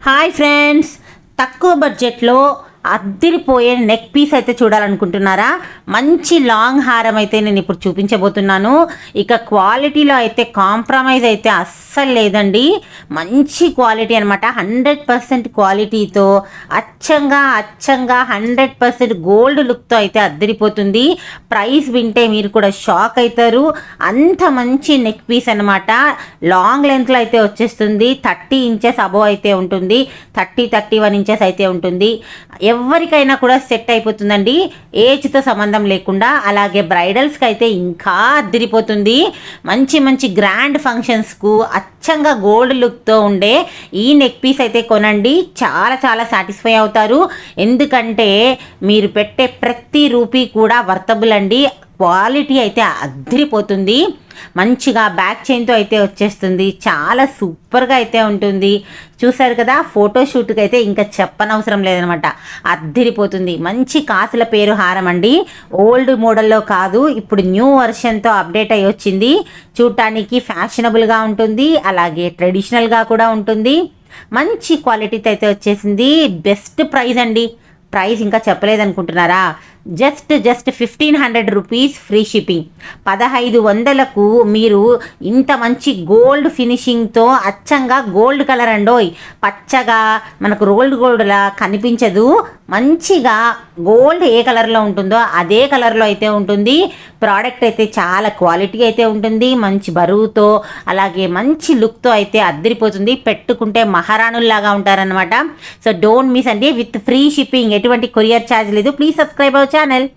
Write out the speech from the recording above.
Hi friends, తక్కువ బడ్జెట్లో అద్దిరిపోయే neck piece అయితే చూడాలనుకుంటున్నారా? మంచి లాంగ్ హారం అయితే నేను ఇప్పుడు చూపించబోతున్నాను. ఇక క్వాలిటీలో అయితే కాంప్రమైజ్ అయితే అస్సలు లేదండి. మంచి క్వాలిటీ అనమాట. 100% క్వాలిటీతో అచ్చంగా 100% గోల్డ్ లుక్తో అయితే అద్దిరిపోతుంది. ప్రైస్ వింటే మీరు కూడా షాక్ అవుతారు. అంత మంచి నెక్ పీస్ అనమాట. లాంగ్ లెంత్లో అయితే వచ్చేస్తుంది. 30 ఇంచెస్ అబోవ్ అయితే ఉంటుంది. 31 ఇంచెస్ అయితే ఉంటుంది. ఎవరికైనా కూడా సెట్ అయిపోతుందండి, ఏజ్తో సంబంధం లేకుండా. అలాగే బ్రైడల్స్కి అయితే ఇంకా అదిరిపోతుంది. మంచి మంచి గ్రాండ్ ఫంక్షన్స్కు అచ్చంగా గోల్డ్ లుక్తో ఉండే ఈ నెక్ పీస్ అయితే కొనండి. చాలా చాలా సాటిస్ఫై అవుతారు. ఎందుకంటే మీరు పెట్టే ప్రతి రూపీ కూడా వర్తబుల్ అండి. క్వాలిటీ అయితే అదిరిపోతుంది. మంచిగా బ్యాక్ చైన్తో అయితే వచ్చేస్తుంది. చాలా సూపర్గా అయితే ఉంటుంది. చూసారు కదా, ఫోటోషూట్కి అయితే ఇంకా చెప్పనవసరం లేదనమాట. అద్దిరిపోతుంది. మంచి కాసుల పేరు హారం అండి. ఓల్డ్ మోడల్లో కాదు, ఇప్పుడు న్యూ వర్షన్తో అప్డేట్ అయ్యి వచ్చింది. చూడటానికి ఫ్యాషనబుల్గా ఉంటుంది, అలాగే ట్రెడిషనల్గా కూడా ఉంటుంది. మంచి క్వాలిటీతో అయితే వచ్చేసింది. బెస్ట్ ప్రైస్ అండి. ప్రైస్ ఇంకా చెప్పలేదనుకుంటున్నారా? Just 1500 rupees free shipping. 1500కు మీరు ఇంత మంచి గోల్డ్ ఫినిషింగ్తో అచ్చంగా గోల్డ్ కలర్ అండోయ్, పచ్చగా మనకు గోల్డ్లా కనిపించదు. మంచిగా గోల్డ్ ఏ కలర్లో ఉంటుందో అదే కలర్లో అయితే ఉంటుంది. ప్రోడక్ట్ అయితే చాలా క్వాలిటీ అయితే ఉంటుంది. మంచి బరువుతో అలాగే మంచి లుక్తో అయితే అద్దరిపోతుంది. పెట్టుకుంటే మహారాణుల్లాగా ఉంటారనమాట. సో డోంట్ మిస్ అండి. విత్ ఫ్రీ షిప్పింగ్, ఎటువంటి కొరియర్ ఛార్జ్ లేదు. Please subscribe our channel.